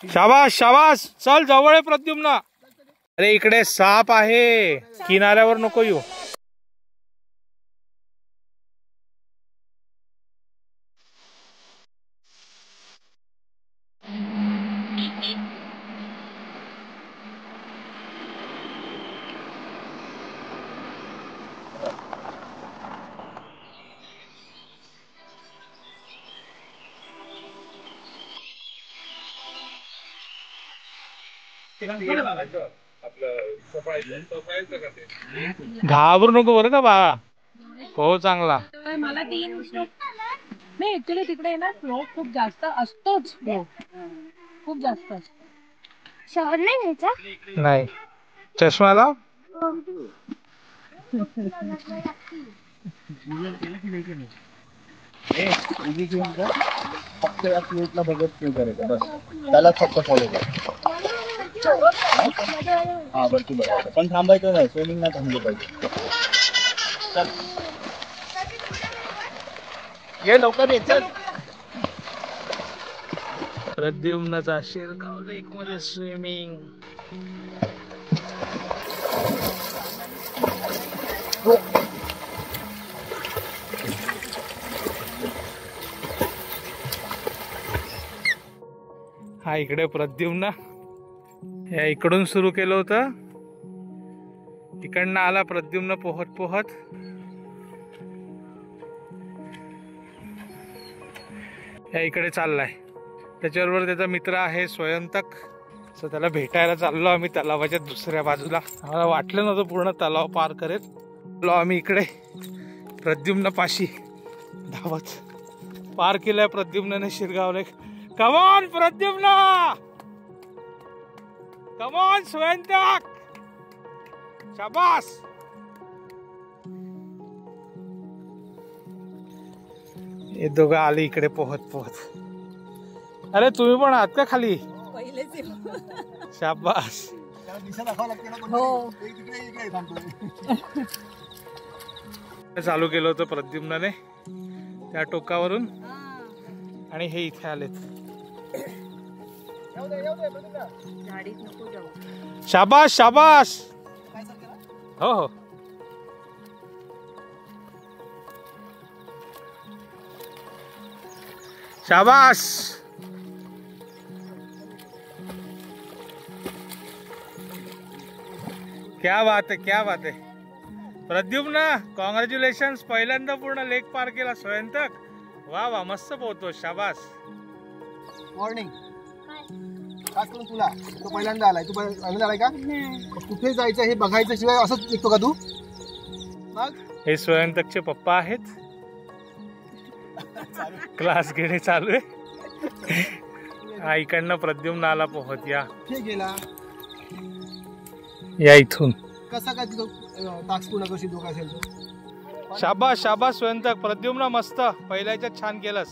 शाबास शाबास, चल जवळ आहे प्रद्युम्न. अरे इकडे साप आहे, किनाऱ्यावर नको येऊ. घाबरू नको बरं का बाळा. हो चांगला. मला 3 श्लोक नाही, ऍक्च्युली तिकडे ना श्लोक खूप जास्त असतोच, खूप जास्त असतो. शहर नाही घ्यायचा. नाही, चष्मा लाव. फक्त या फ्लोटला बघत नाही करायचं बस, त्याला फक्त फॉलो कर. हा बरं तू बघायचं, पण थांबायचं नाही, स्विमिंग नाही थांबलं पाहिजे. चल ये लवकर ये, चल. प्रद्युम्नचा शिरगाव लेक मध्ये स्विमिंग. हा इकडे प्रद्युम्न, या इकडून सुरू केलं होतं, इकडनं आला प्रद्युम्न पोहत पोहत. या इकडे चाललाय. त्याच्याबरोबर त्याचा मित्र आहे स्वयंतक. सो त्याला भेटायला चाललो आम्ही तलावाच्या दुसऱ्या बाजूला. आम्हाला वाटलं नव्हतं पूर्ण तलाव पार करेल. आम्ही इकडे प्रद्युम्न पाशी धावत पार केलाय प्रद्युम्नने Shirgaon lake. Come on Pradyumna, come on Swayantak, शाबास. हे दोघं आले इकडे पोहत पोहत. अरे तुम्ही पण आहात का खाली? शाबास. चालू केलं होतं प्रद्युम्नने त्या टोकावरून, आणि हे इथे आलेत. शाबास शाबास. हो हो. शाबास. क्या बात है, क्या बात है प्रद्युम्न, कॉंग्रॅच्युलेशन्स. पहिल्यांदा पूर्ण लेक पार केला स्वयंतक. वा वा, मस्त पोहतो. शाबास. मॉर्निंग. खास करून तुला, तो पहिल्यांदा आलाय. तू पहिल्यांदा आलाय का? कुठे जायचं हे बघायचं, शिवाय असंच निघतो का तू? हे स्वयंतकचे पप्पा आहेत. क्लास घेणे चालू आहे. हा इकडनं प्रद्युम्न आला पोहत. गेला या इथून कसा काय तुझं टास्क पूर्ण करशील तो असेल तो? शाबास शाबास स्वयंतक. प्रद्युम्न मस्त, पहिल्याच्यात छान केलंस.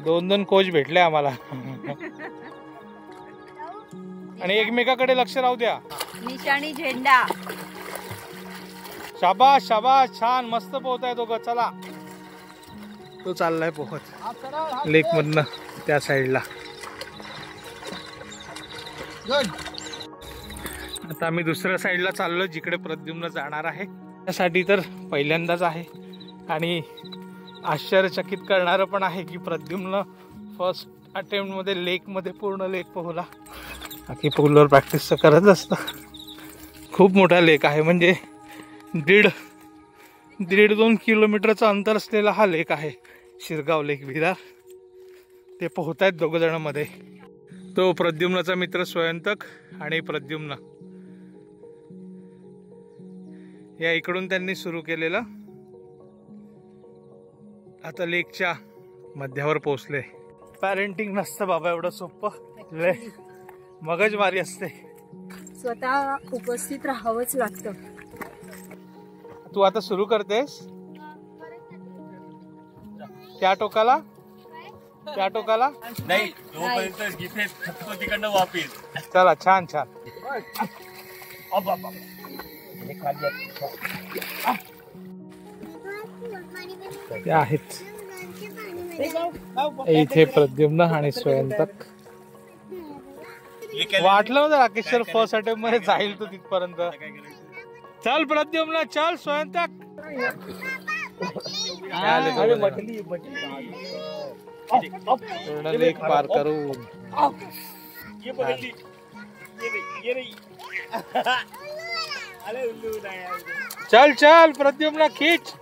दोन दोन कोच भेटले आम्हाला. आणि एकमेकाकडे लक्ष राहू द्या. निशाणी झेंडा. शाबास शाबास, छान मस्त पोहताय दोघं. चला, तो चाललाय पोहत लेक मधनं त्या साईडला. आता आम्ही दुसऱ्या साईडला चाललो, जिकडे प्रद्युम्न जाणार आहे. त्यासाठी तर पहिल्यांदाच आहे, आणि आश्चर्यचकित करणारं पण आहे की प्रद्युम्न फर्स्ट अटेम्प्ट मध्ये लेक मध्ये पूर्ण लेक पोहला. बाकी पूलवर प्रॅक्टिस तर करत असतं. खूप मोठा लेक आहे, म्हणजे 1.5-2 किलोमीटरचं अंतर असलेला हा लेक आहे, शिरगाव लेक विरार. ते पोहतायत दोघ जण मध्ये. तो प्रद्युम्नचा मित्र स्वयंतक आणि प्रद्युम्न. या इकडून त्यांनी सुरू केलेलं. आता लेकच्या मध्यावर पोहोचले. पॅरेंटिंग नसतं बाबा एवढं सोपं, मगजमारी असते. स्वतः उपस्थित राहावंच लागतं. तू आता सुरू करतेस त्या टोकाला? त्या टोकाला नाही, जोपर्यंत इथे थकतो तिकडनं वापिस. चला, छान छान. ते आहेत. इथे प्रद्युम्न आणि स्वयंतक. वाटलं होतं राकेश सर फर्स्ट अटेम्प्ट मध्ये जाईल तो तिथपर्यंत. चल प्रद्युम्न चल. स्वयंतक पूर्ण लेक पार करून चल चल प्रद्युम्न खींच.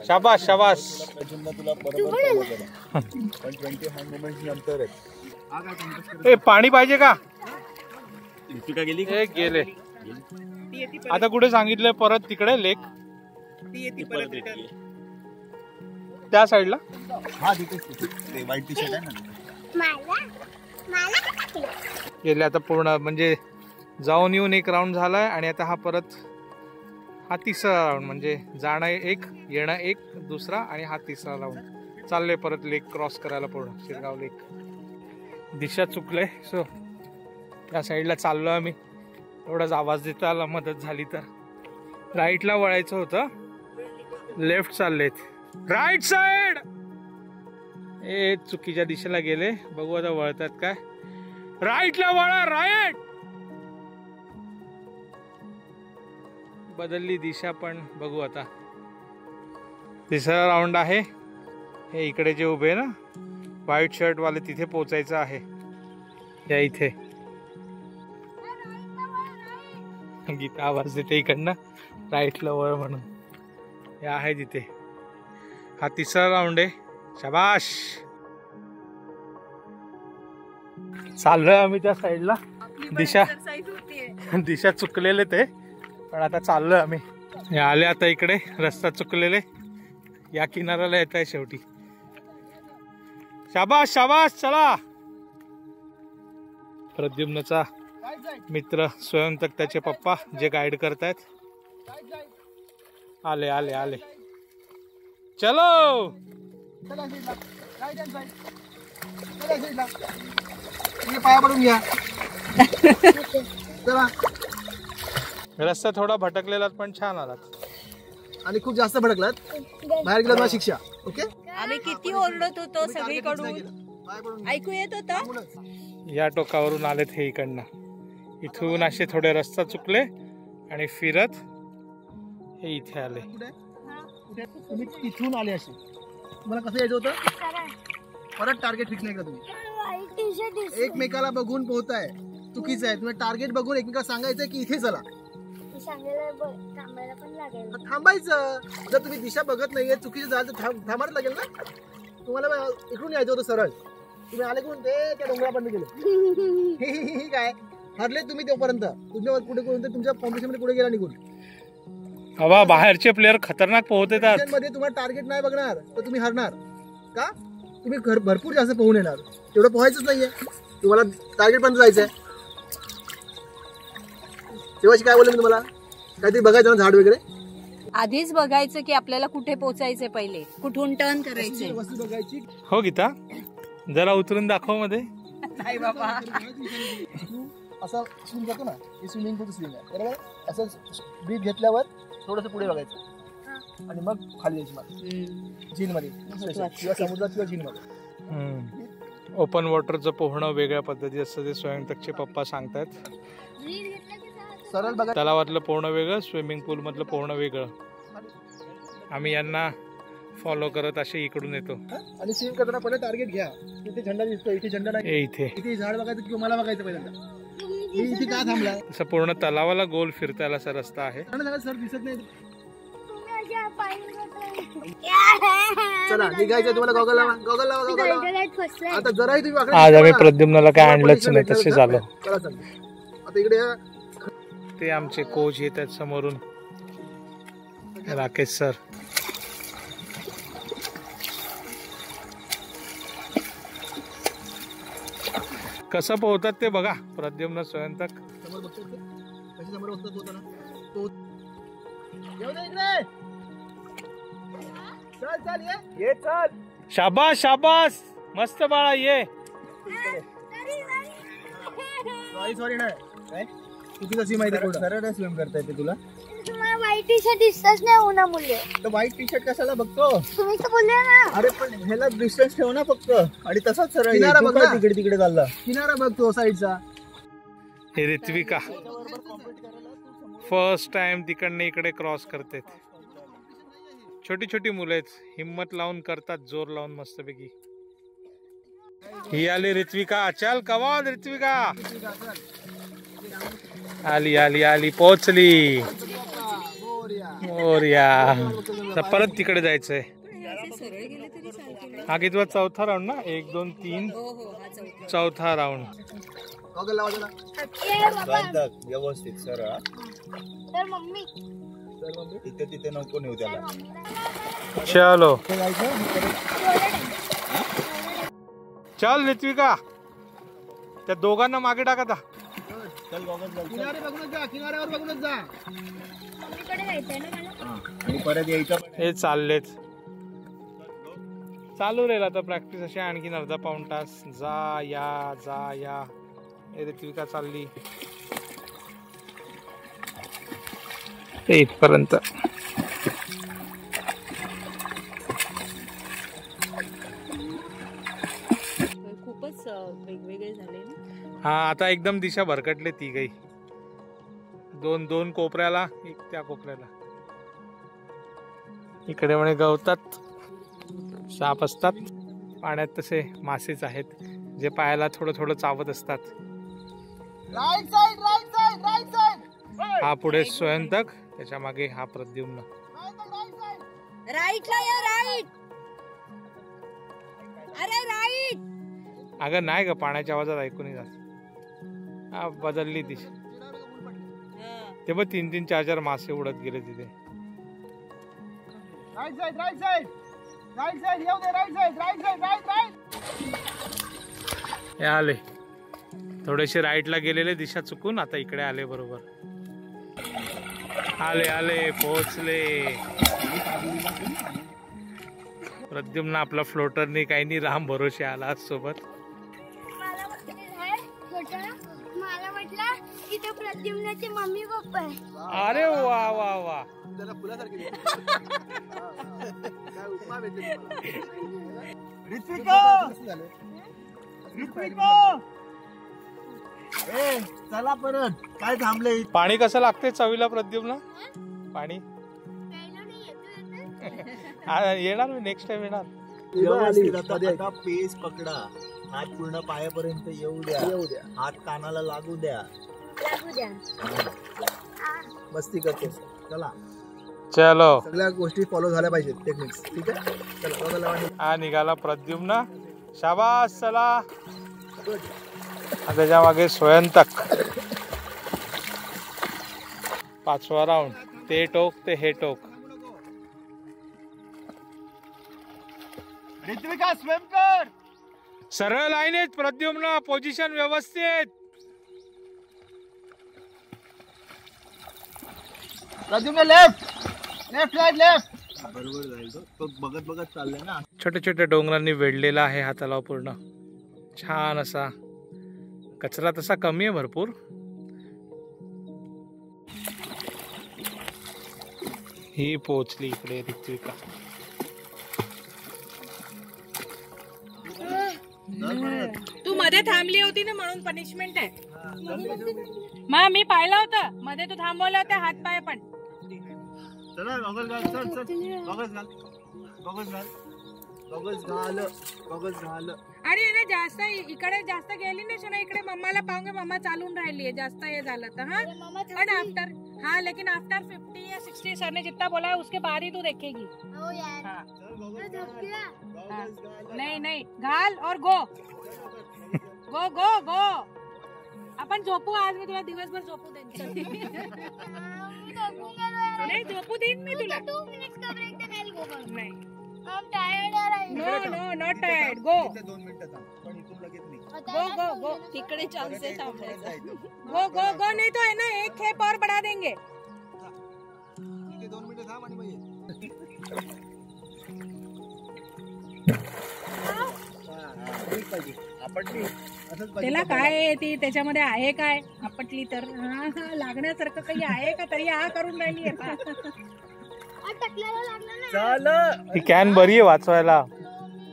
शाबाश शाबाश. ए पाणी पाहिजे का? गेले. आता कुठे सांगितलंय परत तिकडे लेक त्या साईडला. व्हाईट टी शर्ट आहे ना. गेले आता पूर्ण म्हणजे जाऊन येऊन एक राऊंड झालाय आणि आता हा तिसरा राऊंड म्हणजे जाणं एक येणं एक दुसरा आणि हा तिसरा राऊंड चालले परत लेक क्रॉस करायला पूर्ण शिरगाव लेक. दिशा चुकले सो त्या साईडला चाललो आम्ही. एवढाच आवाज देता आला मदत झाली तर. राईटला वळायचं होतं लेफ्ट चाललेत. Right side. ए चुकीच्या दिशेला गेले. बघू आता वळतात काय. राईटला वळा. राईट. बदलली दिशा पण बघू आता. तिसरा राऊंड आहे. हे इकडे जे उभे ना व्हाईट शर्ट वाले तिथे पोचायचं आहे. या इथे गीता आवाज देते इकडनं राईटला वळ म्हणून. हे आहे तिथे. हा तिसरा राऊंड आहे. शाबाश. चाललोय आम्ही त्या साईडला. दिशा चुकलेले ते पण आता चाललोय आम्ही. हे आले आता इकडे. रस्ता चुकलेले या किनाऱ्याला येत आहे शेवटी. शाबाश शाबाश. चला. प्रद्युम्नचा मित्र स्वयंतक त्याचे पप्पा जे गाईड करतायत. आले आले आले. चलो. पाया पडून घ्या. चला. रस्ता थोडा भटकलेला पण छान आलात. आणि खूप जास्त भटकलात बाहेर गेला तर शिक्षा. ओके. आम्ही किती ओरडत होतो सगळीकडून. ऐकू येत होतं. या टोकावरून आलेत हे इकडनं. इथून असे थोडे रस्ता चुकले आणि फिरत हे इथे आले. तुम्ही इथून आले असे. तुम्हाला कसं यायचं होतं. परत टार्गेट फिक्स नाही का तुम्ही. एकमेकाला बघून पोहताय चुकीचं आहे. तुम्ही टार्गेट बघून एकमेकाला सांगायचं की इथे चला. थांबायचं. जर तुम्ही दिशा बघत नाहीये चुकीचं झालं तर थांबायला लागेल ना. तुम्हाला इकडून यायचं होतं सरळ. तुम्ही आले कोण ते त्या डोंगरापर्यंत गेले. काय हरले तुम्ही तोपर्यंत. तुमच्या पुढे तुमच्या कॉम्पिटिशन मध्ये पुढे गेला निघून. बाबा बाहेरचे प्लेयर खतरनाक पोहत येतात. मध्ये तुम्हाला टार्गेट नाही बघणार तर तुम्ही हरणार का. तुम्ही भरपूर जास्त पोहून येणार. तेवढं पोहायचंच नाहीये. तुम्हाला टार्गेट पर्यंत जायचंय. तेव्हाशी काय बोलले मी तुम्हाला. काहीतरी बघायचं ना झाड वगैरे. आधीच बघायचं की आपल्याला कुठे पोचायचे. पहिले कुठून टर्न करायचे. वस्तू बघायची. हो गीता जरा उतरून दाखव मध्ये. नाही बाबा. असं स्विम करतो ना. हे स्विमिंग पूल स्विम आहे बरोबर. असं ब्रीथ घेतल्यावर थोडंसं पुढे बघायचं आणि मग खाली यायची झील मध्ये किंवा समुद्रात किंवा झील मध्ये. ओपन वॉटरचं पोहणं वेगळ्या पद्धती असतं ते स्वयंतकचे पप्पा सांगतात. सरळ बघा. तलावातलं पोहणं वेगळं स्विमिंग पूल मधलं पोहणं वेगळं. आम्ही यांना फॉलो करत असे इकडून येतो. आणि स्विम करताना पहिले टार्गेट घ्या. इथे झेंडा दिसतो. इथे झेंडा नाही. इथे झाड बघायचं किंवा मला बघायचं पहिल्यांदा. इथे का थांबला. असं पूर्ण तलावाला गोल फिरतायला असा रस्ता आहे. सर दिसत नाही. चला निघायचं. तुम्हाला गॉगल लावा. गॉगल लावा. गॉगल लावा. आता जराही तुम्ही वाकडे. आज आम्ही प्रद्युम्नाला काय आणलंच नाही तसे झालं. आता इकडे ते आमचे कोच येतात समोरून राकेश सर. कसं पोहतात ते बघा प्रद्युम्न स्वयंतक. समोर बघतो कशी समोर बघतो होता ना तो. येऊ दे इकडे. चल चल ये चल. शाबास शाबास. मस्त बाळा ये. सॉरी नाही काय चुकीचं सी माहिती आहे सरळ स्विम करता येते तुला तुम्हाला व्हाईट टी शर्ट दिसतच नाही उन्हामुळे तर व्हाईट टी शर्ट कशाला बघतो तुम्ही तर बोलले ना अरे पण ह्याला डिस्टन्स ठेव ना फक्त आणि तसाच सरळ किनारा बघ ना तिकडे तिकडे चालला किनारा बघ तो साईडचा हे ऋत्विका फर्स्ट टाइम तिकडनं इकडे क्रॉस करते छोटी छोटी मुलं आहेत हिम्मत लावून करतात जोर लावून मस्तपैकी ही आली ऋत्विका चल कमाल ऋत्विका आली आली आली पोहोचली मोरया आता परत तिकडे जायचंय हा कितवा चौथा राऊंड ना 1 2 3 चौथा राऊंड गॉगल लावा जरा व्यवस्थित सरळ तर मम्मी तिथे तिथे नको नेऊ त्याला चलो चल ऋत्विका त्या दोघांना मागे टाका आता चल गॉगल किनारे बघूनच जा किनाऱ्यावर बघूनच जा मम्मीकडे जायचंय ना मला आणि परत यायचं हे चाललेच चालू राहील आता प्रॅक्टिस अशी आणखीन अर्धा पाऊण तास जा या हे ऋत्विका चालली ते इथपर्यंत खूपच वेगवेगळे झाले ना. हा आता एकदम दिशा भरकटले ती काही दोन कोपऱ्याला एक त्या कोपऱ्याला इकडे म्हणे गवतात साप असतात पाण्यात तसे मासेच आहेत जे पायाला थोडं थोडं चावत असतात right side right side right side हा पुढे स्वयंतक त्याच्या मागे हा प्रद्युम्न राईटला या राईट अरे राईट अगं नाही ग पाण्याच्या आवाजात ऐकून नाही जात हा बदलली दिशा ते बघ 3 4 मासे उडत गेले तिथे right side right side right side येऊ दे right side right side right right हे आले थोडेसे राईटला गेलेले दिशा चुकून आता इकडे आले बरोबर आले आले पोहोचले प्रद्युम्न आपला फ्लोटरने काही नाही राम भरोसे आला आज सोबत मला म्हटलं की ते प्रद्युम्नाचे मम्मी पप्पा आहे अरे वा वा वा त्याला फुलासारखे काय उपमा भेटले ऋत्विका ऋत्विका ए चला परत काय थांबले पाणी कसं लागते चवीला प्रद्युम्न पाणी येणार मी नेक्स्ट टाइम येणार आता पेस पकडा हात पूर्ण पायापर्यंत येऊ द्या हात कानाला लागू द्या मस्ती करतो चला चलो सगळ्या गोष्टी फॉलो झाल्या पाहिजेत टेक्निक्स ठीक आहे चला बघा लावा हा निघाला प्रद्युम्न शाबास चला त्याच्या मागे स्वयंतक 5वा राऊंड ते टोक ते हे टोक ऋत्विका स्विम कर सरळ लाईन आहेत प्रद्युम्न पोझिशन व्यवस्थित Pradyumna left left right left बरोबर जाईल तो बघत बघत चाललाय ना छोट्या छोट्या डोंगरांनी वेढलेला आहे हा तलाव पूर्ण छान असा कचरा तसा कमी आहे भरपूर ही पोहोचली इकडे ऋत्विका तू मध्ये थांबली होती ना म्हणून पनिशमेंट आहे मग मी पाहिलं होतं मध्ये तू थांबवलं होतं हात पाय पण चला गॉगल्स घाल चल चल गॉगल्स घाल गॉगल्स घाल गॉगल्स घाल गॉगल्स घाल अरे ना जास्त इकडे जास्त गेली नाही ना इकडे मम्माला पाहूंगे मम्मा चालून राहिली है जास्त ये झालं तर हाँ बट आफ्टर हाँ लेकिन आफ्टर 50 या 60 सर ने जितना बोला है उसके बाद ही तू देखेगी हो यार हाँ। हाँ। नहीं नहीं घाल और गो गो गो गो आपण झोपू आज मी तुला दिवसभर झोपू देईन नाही झोपू देईन मी तुला 2 मिनिट्स का ब्रेक दे मेरी गो नाही I'm tired are no no not tired go 2 मिनिटं थांब पण इथून लगेच नाही गो गो गो तिकडे चांसेस गो गो गो नहीं तो है ना एक खेप और बढ़ा देंगे ठीक आहे 2 मिनिटं थांब आणि मग ये आपण त्याला काय आहे ती त्याच्यामध्ये आहे काय आपटली तर लागण्यासारखं काही आहे का तरी हा करून राहिली आहे. टकल्याला लागलं ना. झालं. ही कॅन बरी आहे वाचवायला,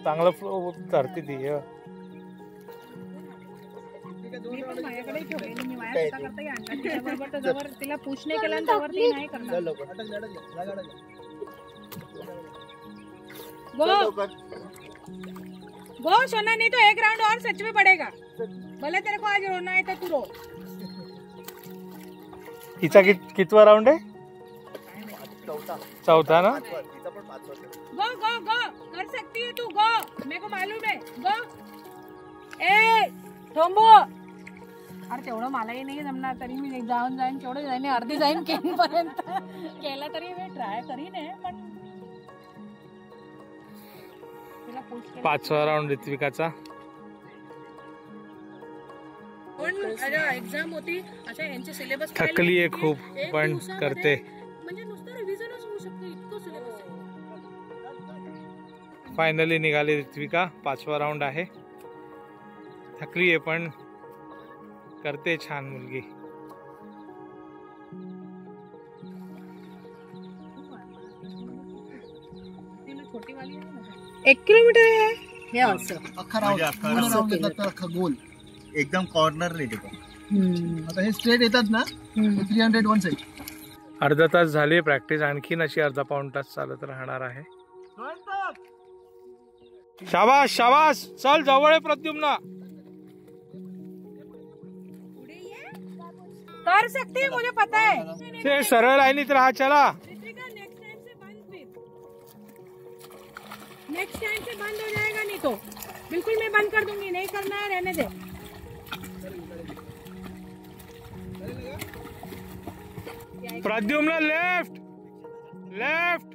चांगलं फ्लो धरते ती. मी पण माझ्याकडे ठेवलेली, मी माझ्या स्वतः करता आणला तिच्याबरोबर, तर जवळ तिला पुश नाही केला त्यावर ती नाही करणार. गो गो सोना, नहीं तो एक राउंड और सच में पड़ेगा, भले तेरे को आज रोना है तो तू रो. हिचा कितवा राऊंड आहे? चौथा ना. गो गो गो कर सकती है तू, गो मेरे को मालूम है. गो ए थांबो. अरे तेवढं मलाही नाही जमणार, तरी मी जाईन केवढं जाईन, अर्धी जाईन केन पर्यंत केला तरी मी ट्राय करीन आहे. पण तिला पुश केलं. 5वा राऊंड ऋत्विकाचा. पण एक्झाम होती अच्छा, यांचे सिलेबस थकली आहे खूप पण करते. म्हणजे नुसतं रिव्हिजनच होऊ शकते, इतकं सिलेबस आहे. फायनली निघाली ऋत्विका. 5वा राऊंड आहे. थकली आहे पण करते छान मुलगी. छोटी वाली आहे ना, 1 किलोमीटर आहे हे असं. अख्खा राऊंड येतात तर अख्खा गोल एकदम कॉर्नर नाही ते. आता हे स्ट्रेट येतात ना 300 वन साइड. अर्धा तास झाली प्रॅक्टिस, आणखीन अशी अर्धा पाऊण तास चालत राहणार आहे. शाबास शाबास, चल जवळ आहे प्रद्युम्न. कर सकती है, मुझे पता है. ते सरळ लाईनीत राहा. चला नेक्स्ट टाइम से बंद हो जाएगा, नहीं तो बिल्कुल मैं बंद कर दूंगी. नहीं करना है रहने दे. Pradyumna left left.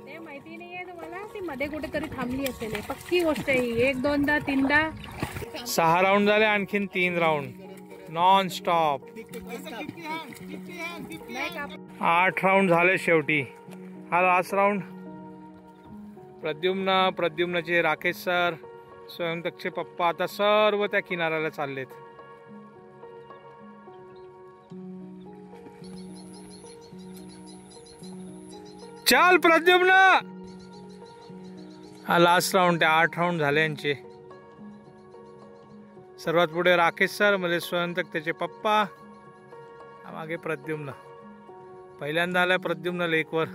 ते माहिती नाहीये तुम्हाला, ती मध्ये कुठेतरी थांबली असेल, पक्की गोष्ट आहे. 1 2दा 3दा 6 राऊंड झाले, आणखीन 3 राऊंड नॉन स्टॉप. 8 राऊंड झाले शेवटी. हा लास्ट राऊंड. प्रद्युम्नचे राकेश सर, स्वयंतकचे पप्पा आता सर्व त्या किनाऱ्याला चाललेत. चल प्रद्युम्न. हा लास्ट राऊंड आहे. 8 राऊंड झाले यांचे. सर्वात पुढे राकेश सर, म्हणजे स्वयंतक त्याचे पप्पा, मागे प्रद्युम्न. पहिल्यांदा आलाय Pradyumna lacquer.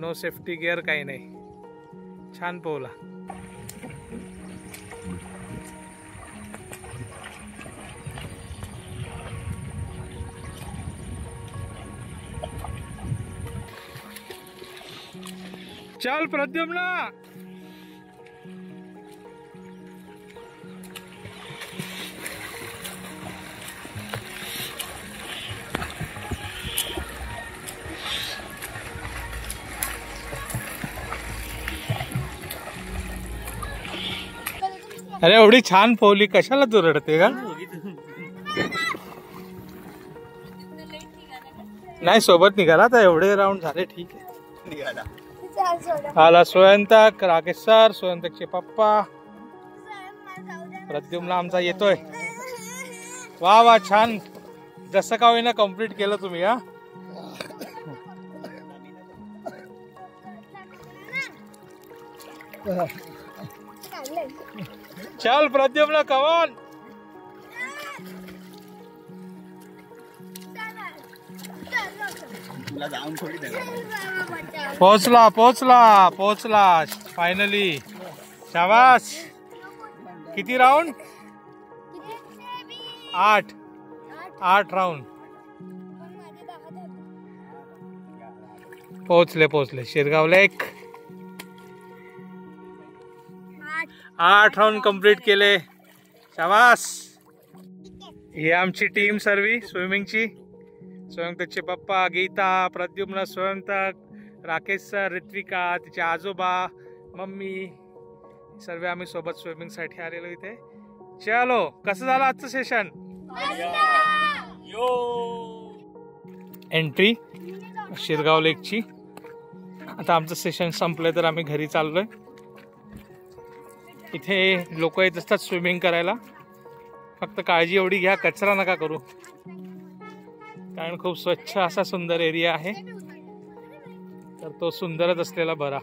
No safety gear, काही नाही. छान पोहला. चल प्रद्युम्न. अरे एवढी छान पोहली, कशाला तू रडते का? नाही सोबत निघाला तर एवढे राऊंड झाले, ठीक आहे. आला स्वयंतक, राकेश सर, स्वयंतकचे पप्पा, प्रद्युम्न आमचा येतोय. वा वा, छान. जसं का होईना कम्प्लीट केलं तुम्ही. हा चल प्रद्युम्न, कमॉन. पोहोचला फायनली. शाबास. किती राऊंड? 8 राऊंड. पोहोचले शिरगावला. 8 राऊंड कंप्लीट केले. शाबास. ही आमची टीम सर्वी स्विमिंगची. स्वयंतकचे पप्पा, गीता, प्रद्युम्न, स्वयंतक, राकेश सर, ऋत्विका, तिचे आजोबा, मम्मी, सर्व आम्ही सोबत स्विमिंग साठी आलेलो इथे. चलो, कसं झालं आजचं सेशन? एंट्री शिरगाव लेकची. आता आमचं सेशन संपलंय तर आम्ही घरी चाललोय. इथे लोक येत असतात स्विमिंग करायला. फक्त काळजी एवढी घ्या, कचरा नका करू, कारण खूप स्वच्छ असा सुंदर एरिया आहे. तर तो सुंदरच असलेला बरा.